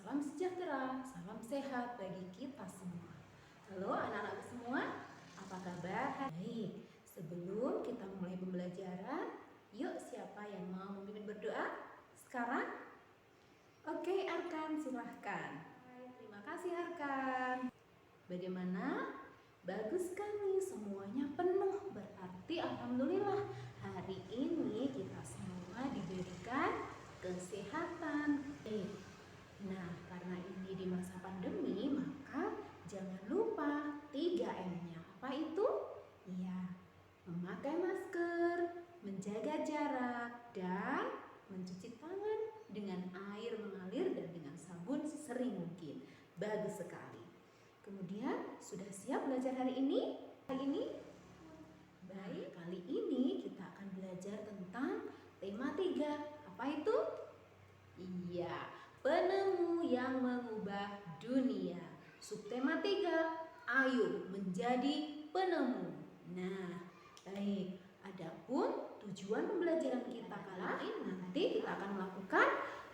salam sejahtera, salam sehat bagi kita semua. Halo anak-anak semua, apa kabar? Baik, sebelum kita mulai pembelajaran, yuk siapa yang mau memimpin berdoa sekarang? Oke, Arkan, silahkan. Terima kasih, Arkan. Bagaimana? Bagus sekali, semuanya penuh. Berarti alhamdulillah hari ini kita semua diberikan kesehatan. Nah, karena ini di masa pandemi, maka jangan lupa 3M-nya. Apa itu? Iya, memakai masker, menjaga jarak, dan mencuci tangan dengan air mengalir dan dengan sabun sesering mungkin. Bagus sekali. Kemudian, sudah siap belajar hari ini? Baik, kali ini kita akan belajar tentang tema 3. Apa itu? Iya, penemu yang mengubah dunia. Subtema 3, ayo menjadi penemu. Nah, baik. Adapun tujuan pembelajaran kita kali ini nanti kita akan melakukan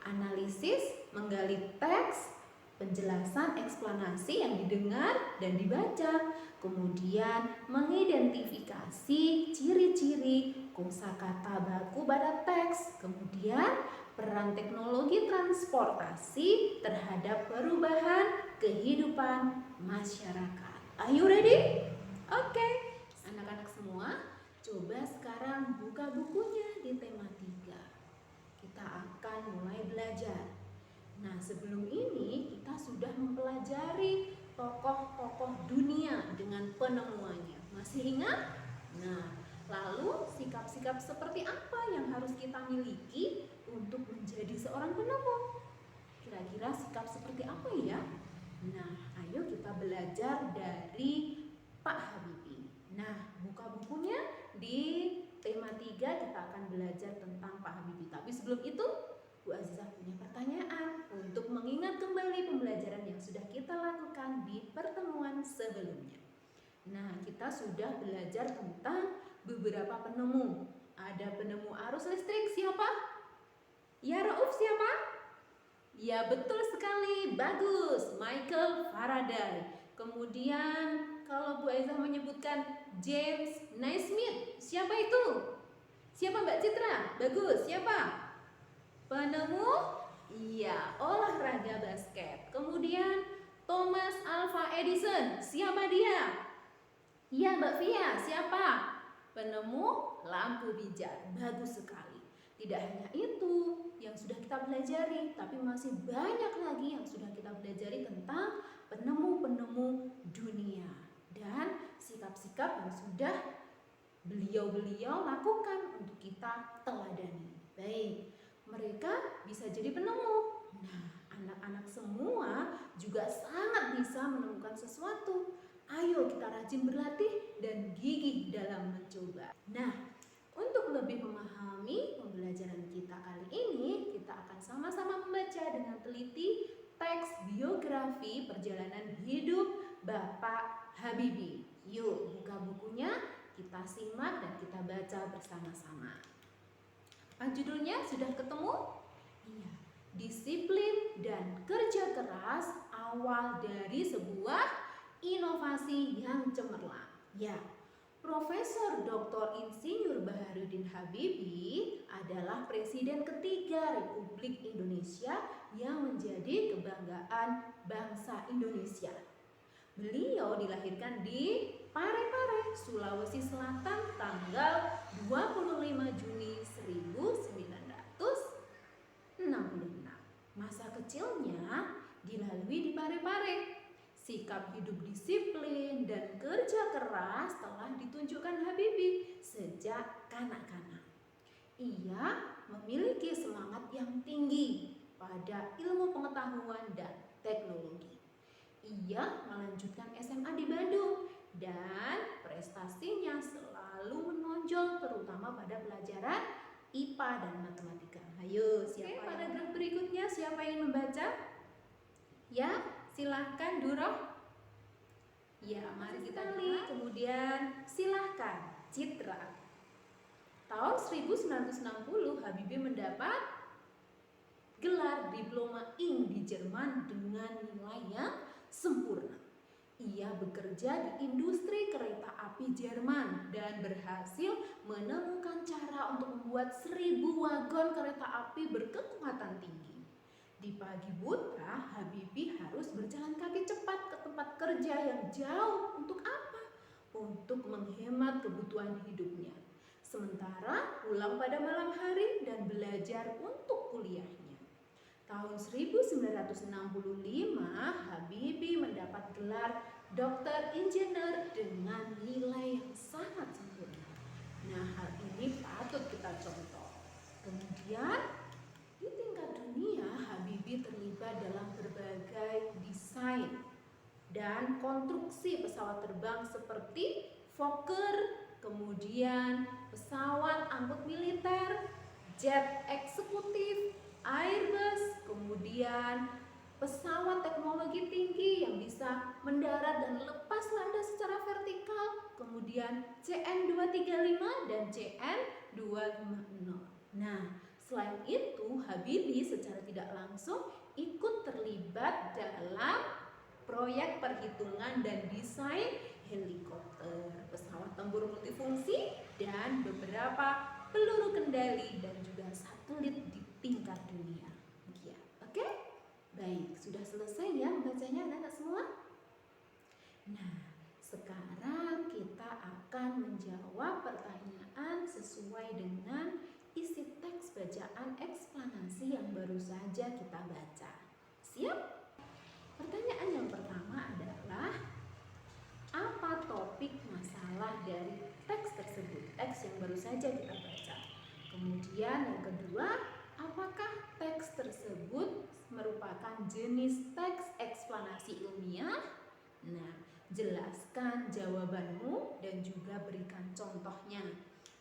analisis, menggali teks, penjelasan eksplanasi yang didengar dan dibaca, kemudian mengidentifikasi ciri-ciri kosakata baku pada teks, kemudian peran teknologi transportasi terhadap perubahan kehidupan masyarakat. Are you ready? Oke. Anak-anak semua, coba sekarang buka bukunya di tema 3. Kita akan mulai belajar. Nah, sebelum ini kita sudah mempelajari tokoh-tokoh dunia dengan penemuannya. Masih ingat? Nah, lalu sikap-sikap seperti apa yang harus kita miliki untuk menjadi seorang penemu? Kira-kira sikap seperti apa ya? Nah, ayo kita belajar dari Pak Habibie. Nah, buka bukunya di tema 3 kita akan belajar tentang Pak Habibie. Tapi sebelum itu, Bu Azizah punya pertanyaan untuk mengingat kembali pembelajaran yang sudah kita lakukan di pertemuan sebelumnya. Nah, kita sudah belajar tentang beberapa penemu. Ada penemu arus listrik, siapa? Ya, Rauf, siapa? Ya, betul sekali, bagus, Michael Faraday. Kemudian kalau Bu Aiza menyebutkan James Naismith, siapa itu? Siapa Mbak Citra? Bagus, siapa? Penemu? Iya, olahraga basket. Kemudian Thomas Alva Edison, siapa dia? Iya, Mbak Fia, siapa? Penemu lampu pijar. Bagus sekali. Tidak hanya itu yang sudah kita pelajari, tapi masih banyak lagi yang sudah kita pelajari tentang penemu-penemu dunia dan sikap-sikap yang sudah beliau-beliau lakukan untuk kita teladani. Baik, mereka bisa jadi penemu. Nah, anak-anak semua juga sangat bisa menemukan sesuatu. Ayo kita rajin berlatih dan gigih dalam mencoba. Nah, untuk lebih memahami pembelajaran kita kali ini, kita akan sama-sama membaca dengan teliti teks biografi perjalanan hidup Bapak Habibie. Yuk, buka bukunya, kita simak dan kita baca bersama-sama. Apa judulnya? Sudah ketemu? Iya. Disiplin dan kerja keras awal dari sebuah inovasi yang cemerlang. Ya, Profesor Dr. Insinyur Baharudin Habibie adalah Presiden ketiga Republik Indonesia yang menjadi kebanggaan bangsa Indonesia. Beliau dilahirkan di Parepare, Sulawesi Selatan tanggal 25 Juni 1966. Masa kecilnya dilalui di Parepare. Sikap hidup disiplin dan kerja keras telah ditunjukkan Habibie sejak kanak-kanak. Ia memiliki semangat yang tinggi pada ilmu pengetahuan dan teknologi. Ia melanjutkan SMA di Bandung dan prestasinya selalu menonjol terutama pada pelajaran IPA dan matematika. Ayo, siapa paragraf berikutnya siapa yang membaca? Ya, silahkan Duroh. Ya, mari kita lihat. Kemudian silahkan Citra. Tahun 1960 Habibie mendapat gelar Diploma Ing di Jerman dengan nilai yang sempurna. Ia bekerja di industri kereta api Jerman dan berhasil menemukan cara untuk membuat 1.000 wagon kereta api berkekuatan tinggi. Di pagi buta, Habibie harus berjalan kaki cepat ke tempat kerja yang jauh. Untuk apa? Untuk menghemat kebutuhan hidupnya. Sementara pulang pada malam hari dan belajar untuk kuliahnya. Tahun 1965, Habibie mendapat gelar dokter insinyur dengan nilai yang sangat sempurna. Nah, hal ini patut kita contoh. Kemudian, di tingkat dunia, Habibie terlibat dalam berbagai desain dan konstruksi pesawat terbang seperti Fokker, kemudian pesawat angkut militer, jet eksekutif, Airbus, kemudian pesawat teknologi tinggi yang bisa mendarat dan lepas landas secara vertikal, kemudian CN-235 dan CN-250. Nah, selain itu Habibie secara tidak langsung ikut terlibat dalam proyek perhitungan dan desain helikopter, pesawat tempur multifungsi, dan beberapa peluru kendali dan juga satelit di tingkat dunia. Ya, oke? Baik, sudah selesai ya bacanya anak-anak semua? Nah, sekarang kita akan menjawab pertanyaan sesuai dengan isi teks bacaan eksplanasi yang baru saja kita baca. Siap? Pertanyaan yang pertama adalah, apa topik masalah dari teks tersebut? Teks yang baru saja kita baca. Kemudian yang kedua, apakah teks tersebut merupakan jenis teks eksplanasi ilmiah? Nah, jelaskan jawabanmu dan juga berikan contohnya.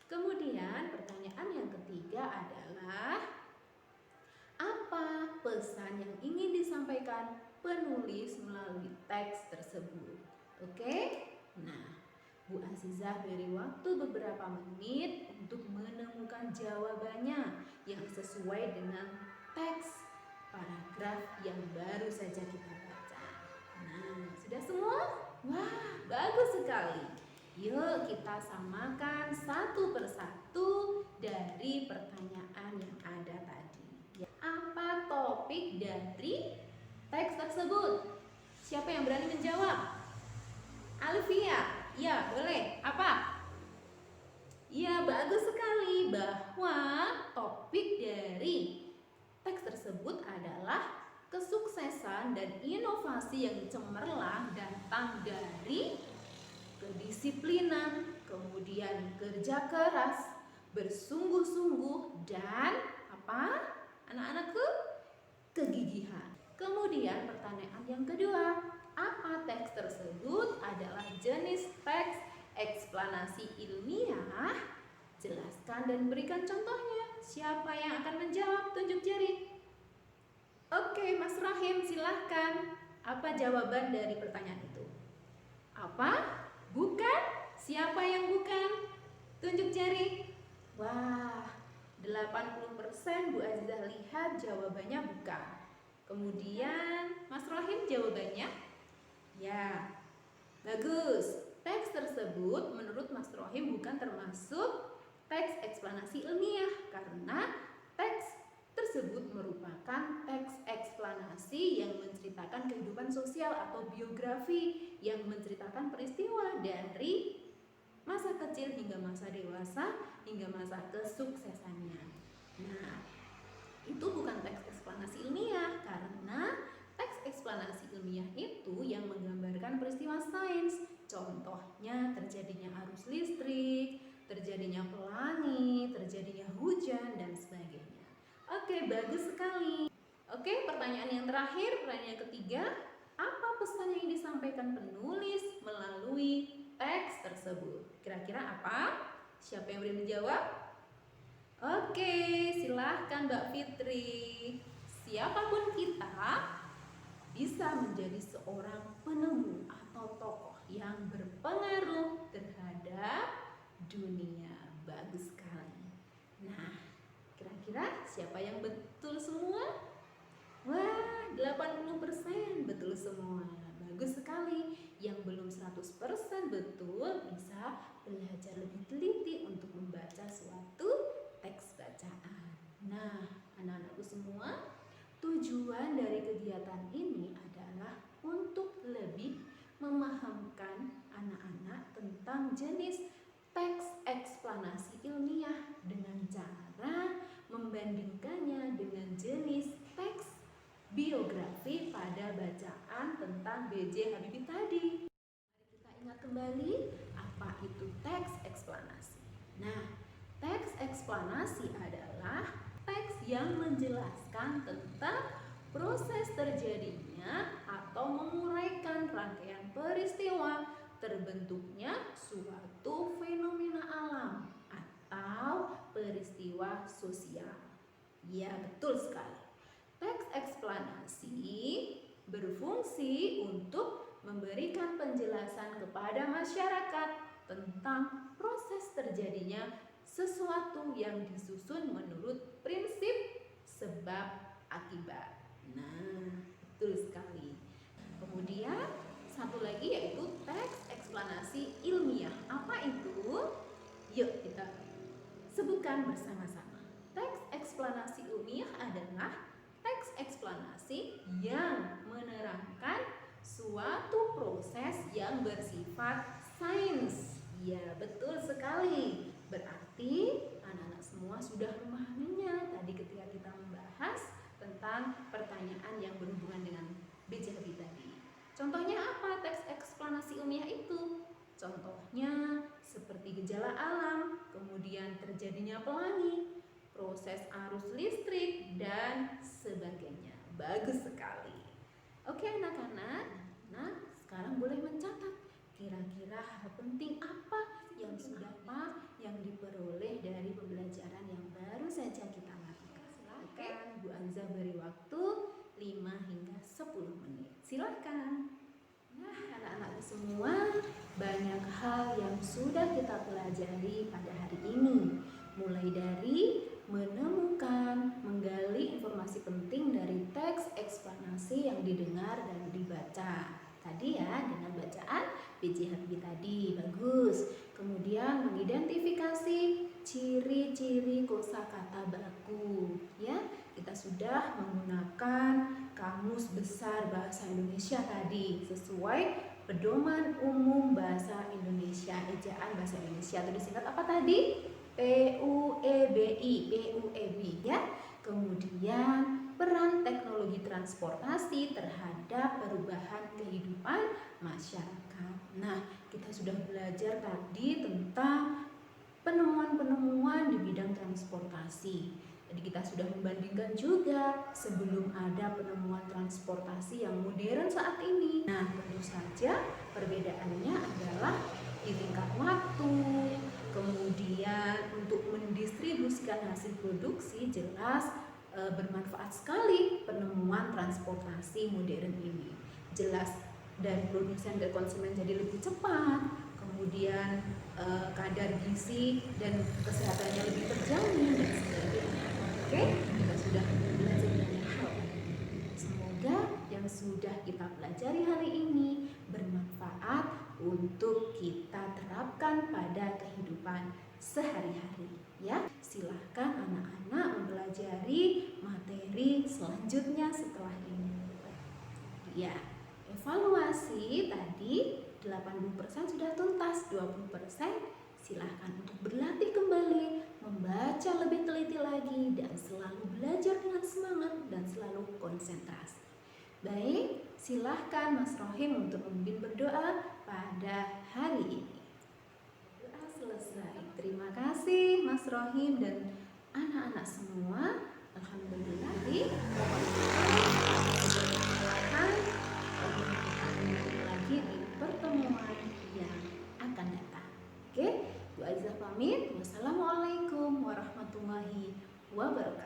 Kemudian pertanyaan yang ketiga adalah, apa pesan yang ingin disampaikan penulis melalui teks tersebut? Oke? Nah, Bu Azizah beri waktu beberapa menit untuk menemukan jawabannya yang sesuai dengan teks paragraf yang baru saja kita baca. Nah, sudah semua? Wah, bagus sekali. Yuk kita samakan satu persatu dari pertanyaan yang ada tadi. Apa topik dari teks tersebut? Siapa yang berani menjawab? Alfia, ya boleh. Apa? Ya, bagus sekali, bahwa topik dari teks tersebut adalah kesuksesan dan inovasi yang cemerlang datang dari kedisiplinan, kemudian kerja keras, bersungguh-sungguh, dan apa? Anak-anakku, kegigihan. Kemudian pertanyaan yang kedua, apa teks tersebut adalah jenis teks eksplanasi ilmiah? Jelaskan dan berikan contohnya. Siapa yang akan menjawab? Tunjuk jari. Oke, Mas Rahim, silahkan. Apa jawaban dari pertanyaan itu? Apa? Bukan? Siapa yang bukan? Tunjuk jari. Wah, 80% Bu Azizah lihat jawabannya bukan. Kemudian Mas Rahim jawabannya? Ya, bagus. Teks tersebut menurut Mas Rohim bukan termasuk teks eksplanasi ilmiah karena teks tersebut merupakan teks eksplanasi yang menceritakan kehidupan sosial atau biografi yang menceritakan peristiwa dari masa kecil hingga masa dewasa hingga masa kesuksesannya. Nah, itu bukan teks eksplanasi ilmiah karena teks eksplanasi ilmiah itu yang menggambarkan peristiwa sains. Contohnya terjadinya arus listrik, terjadinya pelangi, terjadinya hujan, dan sebagainya. Oke, bagus sekali. Oke, pertanyaan yang terakhir, pertanyaan yang ketiga. Apa pesan yang disampaikan penulis melalui teks tersebut? Kira-kira apa? Siapa yang boleh menjawab? Oke, silahkan Mbak Fitri. Siapapun kita bisa menjadi seorang penemu atau tokoh yang berpengaruh terhadap dunia. Bagus sekali. Nah, kira-kira siapa yang betul semua? Wah, 80% betul semua. Bagus sekali. Yang belum 100% betul bisa belajar lebih teliti untuk membaca suatu teks bacaan. Nah, anak-anakku semua, tujuan dari kegiatan ini adalah untuk lebih memahamkan anak-anak tentang jenis teks eksplanasi ilmiah dengan cara membandingkannya dengan jenis teks biografi pada bacaan tentang B.J. Habibie tadi. Mari kita ingat kembali apa itu teks eksplanasi. Nah, teks eksplanasi adalah teks yang menjelaskan tentang proses terjadinya atau menguraikan rangkaian peristiwa terbentuknya suatu fenomena alam atau peristiwa sosial. Ya, betul sekali. Teks eksplanasi berfungsi untuk memberikan penjelasan kepada masyarakat tentang proses terjadinya sesuatu yang disusun menurut prinsip sebab akibat. Nah, betul sekali. Kemudian satu lagi yaitu teks eksplanasi ilmiah. Apa itu? Yuk kita sebutkan bersama-sama. Teks eksplanasi ilmiah adalah teks eksplanasi yang menerangkan suatu proses yang bersifat sains. Ya, betul sekali. Berarti anak-anak semua sudah memahaminya tadi ketika kita membahas tentang pertanyaan yang berhubungan dengan B.J. Habibie tadi. Contohnya apa teks eksplanasi ilmiah itu? Contohnya seperti gejala alam, kemudian terjadinya pelangi, proses arus listrik, dan sebagainya. Bagus sekali. Oke anak-anak, nah sekarang boleh mencatat kira-kira hal penting apa yang diperoleh dari pembelajaran yang baru saja kita lakukan. Silakan Bu Anza beri waktu 5 hingga 10 menit. Silakan. Nah, anak-anak semua, banyak hal yang sudah kita pelajari pada hari ini. Mulai dari menemukan, menggali informasi penting dari teks eksplanasi yang didengar dan dibaca. Tadi ya, dengan bacaan B.J. Habibie tadi, bagus. Kemudian mengidentifikasi ciri-ciri kosakata baku, ya. Kita sudah menggunakan Kamus Besar Bahasa Indonesia tadi sesuai Pedoman Umum Bahasa Indonesia, ejaan Bahasa Indonesia atau disingkat apa tadi? PUEBI ya. Kemudian peran teknologi transportasi terhadap perubahan kehidupan masyarakat. Nah, kita sudah belajar tadi tentang penemuan-penemuan di bidang transportasi. Jadi kita sudah membandingkan juga sebelum ada penemuan transportasi yang modern saat ini. Nah, tentu saja perbedaannya adalah di tingkat waktu, kemudian untuk mendistribusikan hasil produksi jelas bermanfaat sekali penemuan transportasi modern ini. Jelas dari produsen dan konsumen jadi lebih cepat, kemudian kadar gizi dan kesehatannya lebih terjamin dan sebagainya. Oke, kita sudah belajar banyak hal. Semoga yang sudah kita pelajari hari ini bermanfaat untuk kita terapkan pada kehidupan sehari-hari. Ya, silahkan anak-anak mempelajari materi selanjutnya setelah ini. Ya, evaluasi tadi 80% sudah tuntas, 20% silahkan untuk berlatih kembali, membaca lebih teliti lagi, dan selalu belajar dengan semangat dan selalu konsentrasi. Baik, silahkan Mas Rohim untuk memimpin berdoa pada hari ini. Doa selesai. Terima kasih Mas Rohim dan anak-anak semua. Alhamdulillah, lagi di pertemuan yang akan datang. Oke, Bu Aizah pamit. Wassalamualaikum warahmatullahi wabarakatuh.